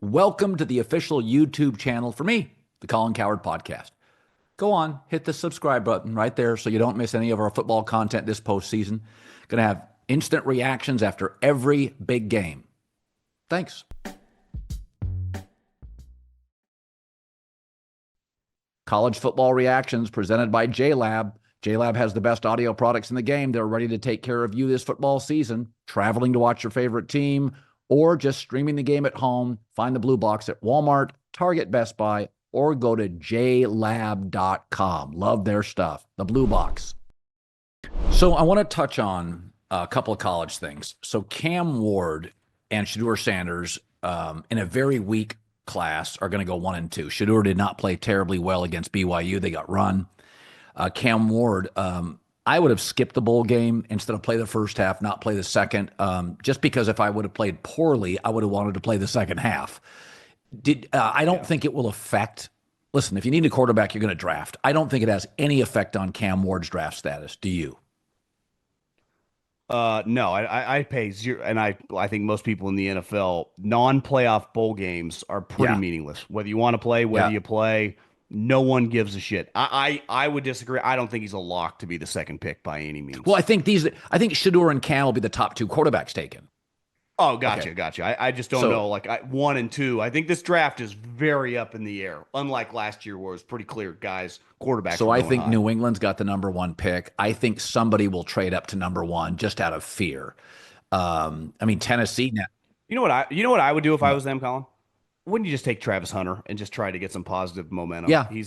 Welcome to the official YouTube channel for me, the Colin Cowherd Podcast. Go on, hit the subscribe button right there so you don't miss any of our football content this postseason. Going to have instant reactions after every big game. Thanks. College football reactions presented by JLab. JLab has the best audio products in the game. They're ready to take care of you this football season. Traveling to watch your favorite team or just streaming the game at home, find the Blue Box at Walmart, Target, Best Buy, or go to jlab.com. Love their stuff. The Blue Box. So I want to touch on a couple of college things. So Cam Ward and Shedeur Sanders in a very weak class are going to go 1-2. Shedeur did not play terribly well against BYU. They got run. Cam Ward, I would have skipped the bowl game instead of play the first half, not play the second, just because if I would have played poorly, I would have wanted to play the second half. I don't think it will affect. Listen, if you need a quarterback, you're going to draft. I don't think it has any effect on Cam Ward's draft status. Do you? No, I pay zero, and I think most people in the NFL, non-playoff bowl games are pretty meaningless. Whether you want to play, whether you play, no one gives a shit. I would disagree. I don't think he's a lock to be the second pick by any means. Well, I think Shedeur and Cam will be the top two quarterbacks taken. Oh, gotcha. I just don't know. Like 1 and 2, I think this draft is very up in the air. Unlike last year, where it was pretty clear, guys, quarterbacks. So I think New England's got the number 1 pick. I think somebody will trade up to number 1 just out of fear. I mean, Tennessee now. You know what I would do if I was them, Colin? Wouldn't you just take Travis Hunter and just try to get some positive momentum? Yeah, he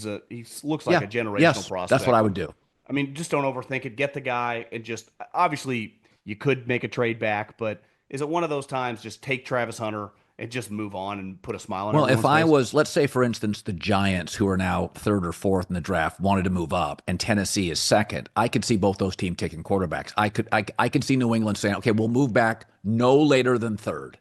looks like a generational prospect. That's what I would do. I mean, just don't overthink it. Get the guy and just obviously you could make a trade back, but is it one of those times just take Travis Hunter and just move on and put a smile on? Well, if I was, let's say, for instance, the Giants, who are now 3rd or 4th in the draft, wanted to move up, and Tennessee is 2nd, I could see both those teams taking quarterbacks. I could see New England saying, okay, we'll move back no later than 3rd.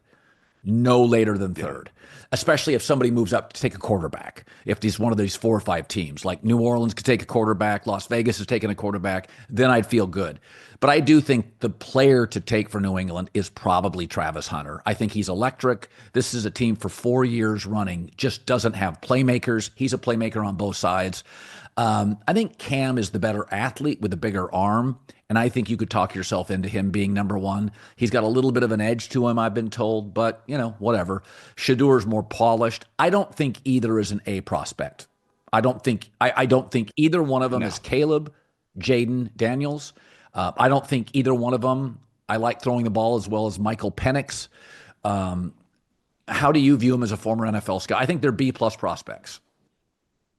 No later than 3rd, especially if somebody moves up to take a quarterback. If he's one of these 4 or 5 teams, like New Orleans could take a quarterback, Las Vegas is taking a quarterback, then I'd feel good. But I do think the player to take for New England is probably Travis Hunter. I think he's electric. This is a team for 4 years running, just doesn't have playmakers. He's a playmaker on both sides. I think Cam is the better athlete with a bigger arm, and I think you could talk yourself into him being number 1. He's got a little bit of an edge to him, I've been told, but, whatever. Shedeur's more polished. I don't think either is an A prospect. I don't think either one of them is Caleb, Jaden Daniels. I don't think either one of them, I like throwing the ball as well as Michael Penix. How do you view him as a former NFL scout? I think they're B-plus prospects.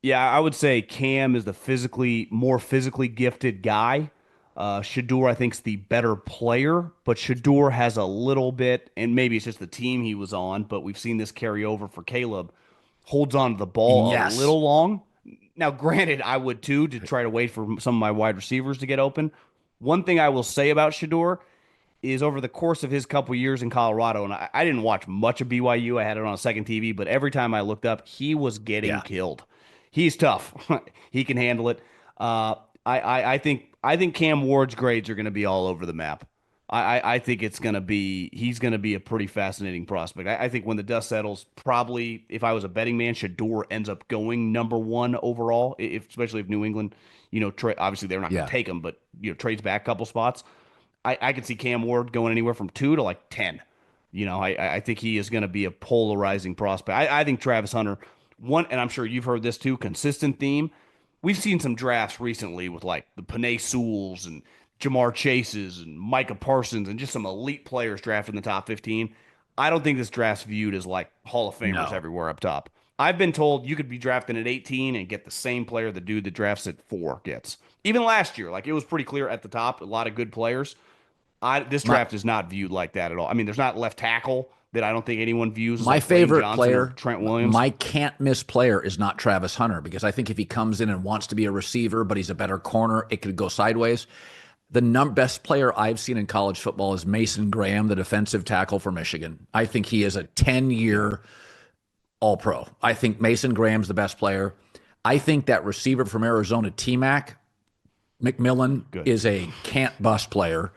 Yeah, I would say Cam is the more physically gifted guy. Shedeur, I think, is the better player, but Shedeur has a little bit, and maybe it's just the team he was on, but we've seen this carry over for Caleb, holds on to the ball a little long. Now, granted, I would too, to try to wait for some of my wide receivers to get open. One thing I will say about Shedeur is over the course of his couple years in Colorado, and I didn't watch much of BYU. I had it on a second TV, but every time I looked up, he was getting killed. He's tough. He can handle it. I think Cam Ward's grades are going to be all over the map. I think he's going to be a pretty fascinating prospect. I think when the dust settles, probably if I was a betting man, Shedeur ends up going number 1 overall, especially if New England, obviously they're not going to take him, but trades back a couple spots. I could see Cam Ward going anywhere from 2 to like 10. I think he is going to be a polarizing prospect. I think Travis Hunter, and I'm sure you've heard this too, consistent theme. We've seen some drafts recently with like the Penei Sewells and Jamar Chases and Micah Parsons and just some elite players drafted in the top 15. I don't think this draft's viewed as like Hall of Famers everywhere up top. I've been told you could be drafting at 18 and get the same player the dude that drafts at 4 gets. Even last year, like it was pretty clear at the top, a lot of good players. This draft is not viewed like that at all. I mean, there's not left tackle that I don't think anyone views as my like favorite Johnson player, Trent Williams. My can't miss player is not Travis Hunter, because I think if he comes in and wants to be a receiver, but he's a better corner, it could go sideways. The best player I've seen in college football is Mason Graham, the defensive tackle for Michigan. I think he is a 10-year All-Pro. I think Mason Graham's the best player. I think that receiver from Arizona, T-Mac, McMillan, is a can't-bust player.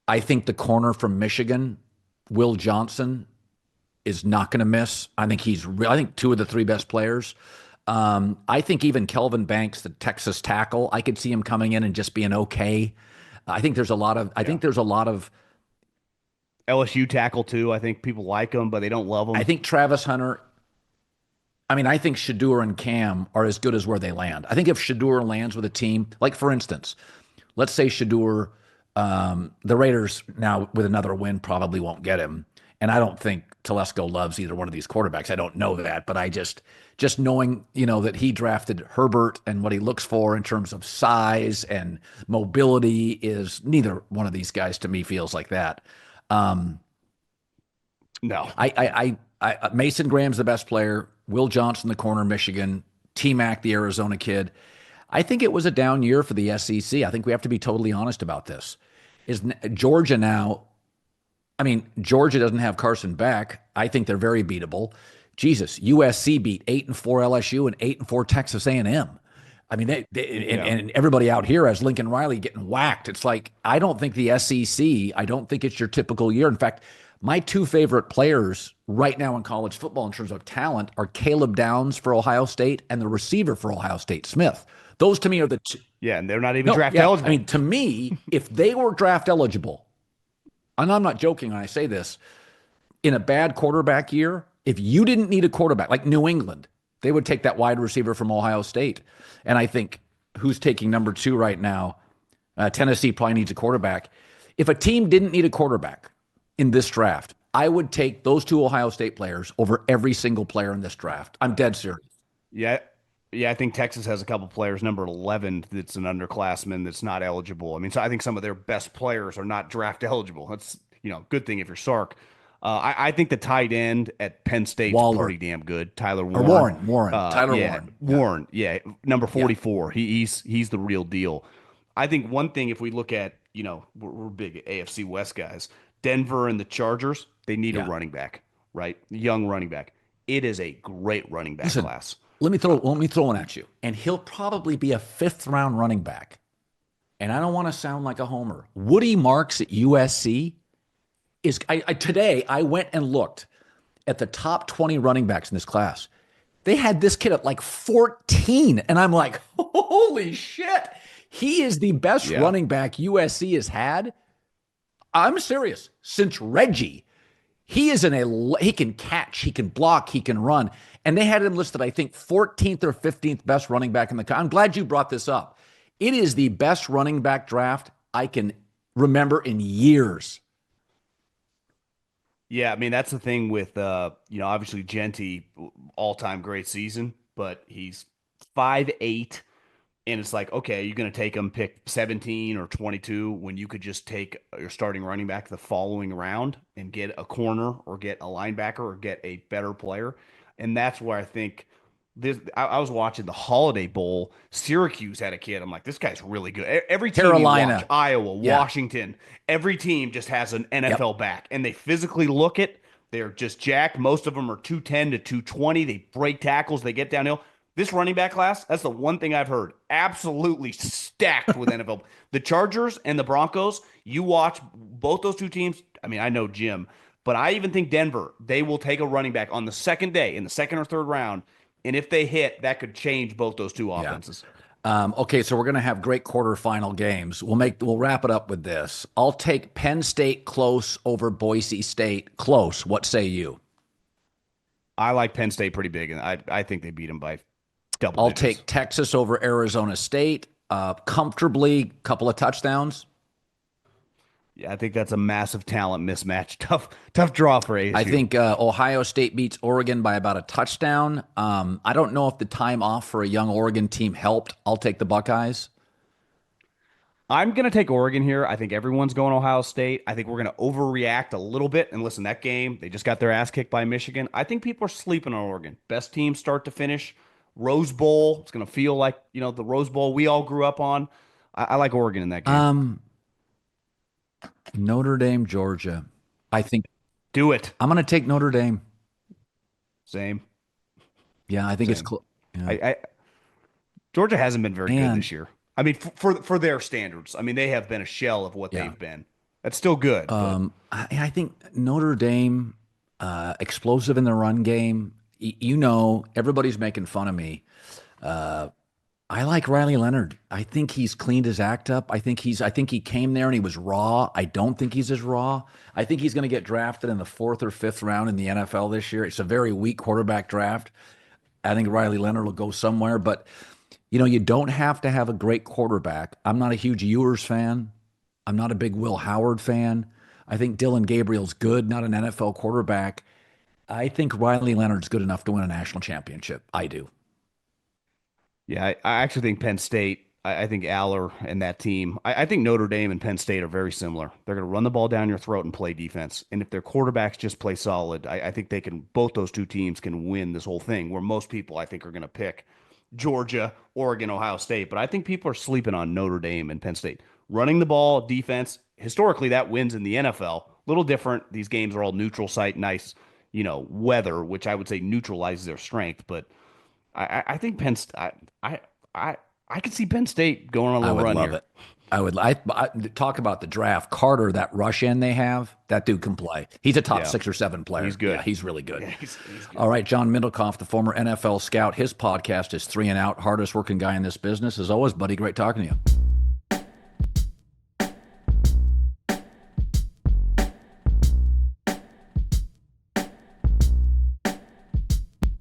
I think the corner from Michigan, Will Johnson is not going to miss. I think I think two of the three best players. I think even Kelvin Banks, the Texas tackle, I could see him coming in and just being okay. I think there's a lot of. I Yeah. think there's a lot of. LSU tackle too. I think people like him, but they don't love I him. think Travis Hunter. I mean, I think Shedeur and Cam are as good as where they land. I think if Shedeur lands with a team, like for instance, let's say Shedeur, the Raiders now with another win probably won't get him. And I don't think Telesco loves either one of these quarterbacks. I don't know that, but I just knowing, that he drafted Herbert and what he looks for in terms of size and mobility is neither one of these guys to me feels like that. Um, No. Mason Graham's the best player. Will Johnson, the corner, Michigan. T Mac, the Arizona kid. I think it was a down year for the SEC. I think we have to be totally honest about this. Is Georgia now? I mean, Georgia doesn't have Carson Beck. I think they're very beatable. Jesus, USC beat 8-4 LSU and 8-4 Texas A&M. I mean, and everybody out here has Lincoln Riley getting whacked. It's like I don't think the SEC. I don't think it's your typical year. In fact, my two favorite players right now in college football in terms of talent are Caleb Downs for Ohio State and the receiver for Ohio State, Smith. Those to me are the two. Yeah, and they're not even No, draft yeah. eligible. I mean, to me, if they were draft eligible, and I'm not joking when I say this, in a bad quarterback year, if you didn't need a quarterback like New England, they would take that wide receiver from Ohio State. And I think who's taking number 2 right now? Tennessee probably needs a quarterback. If a team didn't need a quarterback in this draft, I would take those 2 Ohio State players over every single player in this draft. I'm dead serious. Yeah. Yeah, I think Texas has a couple players, number 11, that's an underclassman that's not eligible. I mean, so I think some of their best players are not draft eligible. That's, good thing if you're Sark. I think the tight end at Penn State's Waller pretty damn good. Tyler or Warren. Warren, Tyler Yeah, Warren. Yeah. Warren. Yeah, number Yeah. 44. He's the real deal. I think one thing, if we look at, we're big AFC West guys. Denver and the Chargers, they need a Yeah. running back, right? Young running back. It is a great running back Listen, class. let me throw one at you. And he'll probably be a 5th round running back. And I don't want to sound like a homer. Woody Marks at USC is today I went and looked at the top 20 running backs in this class. They had this kid at like 14 and I'm like, "Holy shit. He is the best running back USC has had." I'm serious. Since Reggie, he can catch, he can block, he can run. And they had him listed, I think, 14th or 15th best running back in the country. I'm glad you brought this up. It is the best running back draft I can remember in years. Yeah, I mean that's the thing with obviously Genty, all-time great season, but he's 5'8", and it's like, okay, you're going to take him pick 17 or 22 when you could just take your starting running back the following round and get a corner or get a linebacker or get a better player. And that's where I think this. I was watching the Holiday Bowl. Syracuse had a kid. I'm like, this guy's really good. Every team you watch, Carolina. Iowa, Yeah. Washington, every team just has an NFL Yep. back, and they physically look it. They're just jacked. Most of them are 210 to 220. They break tackles. They get downhill. This running back class, that's the one thing I've heard. Absolutely stacked with NFL. The Chargers and the Broncos, you watch both those two teams. I mean, I know Jim, but I even think Denver, they will take a running back on the second day in the second or third round. And if they hit, that could change both those two offenses. Okay, so we're going to have great quarterfinal games. We'll wrap it up with this. I'll take Penn State close over Boise State close. What say you? I like Penn State pretty big, and I think they beat them by double I'll digits. take Texas over Arizona State comfortably, couple of touchdowns. Yeah, I think that's a massive talent mismatch. Tough draw for ASU. I think Ohio State beats Oregon by about a touchdown. I don't know if the time off for a young Oregon team helped. I'll take the Buckeyes. I'm going to take Oregon here. I think everyone's going Ohio State. I think we're going to overreact a little bit. And listen, that game, they just got their ass kicked by Michigan. I think people are sleeping on Oregon. Best team start to finish. Rose Bowl. It's going to feel like, the Rose Bowl we all grew up on. I like Oregon in that game. Notre Dame-Georgia. I think Do it. I'm going to take Notre Dame. Same. Yeah, I think it's Same. close. Yeah. Georgia hasn't been very good Man. this year. I mean, for their standards. I mean, they have been a shell of what Yeah. they've been. That's still good, but I think Notre Dame, explosive in the run game. Everybody's making fun of me. I like Riley Leonard. I think he's cleaned his act up. I think he came there and he was raw. I don't think he's as raw. I think he's going to get drafted in the fourth or fifth round in the NFL this year. It's a very weak quarterback draft. I think Riley Leonard will go somewhere, but you don't have to have a great quarterback. I'm not a huge Ewers fan. I'm not a big Will Howard fan. I think Dylan Gabriel's good, not an NFL quarterback. I think Riley Leonard's good enough to win a national championship. I do. yeah, I actually think Penn State, I think Aller and that team, I think Notre Dame and Penn State are very similar. They're going to run the ball down your throat and play defense. And if their quarterbacks just play solid, I think both those two teams can win this whole thing, where most people, I think, are going to pick Georgia, Oregon, Ohio State. But I think people are sleeping on Notre Dame and Penn State. Running the ball, defense, historically, that wins in the NFL. Little different. These games are all neutral site, nice, weather, which I would say neutralizes their strength. But I think Penn. I could see Penn State going on a I little would run love here. it. I talk about the draft. Carter, that rush end they have, that dude can play. He's a top Yeah, 6 or 7 player. he's good. Yeah, he's really good. Yeah, he's good. All right, John Middlekauff, the former NFL scout. His podcast is 3 and Out, hardest working guy in this business. As always, buddy, great talking to you.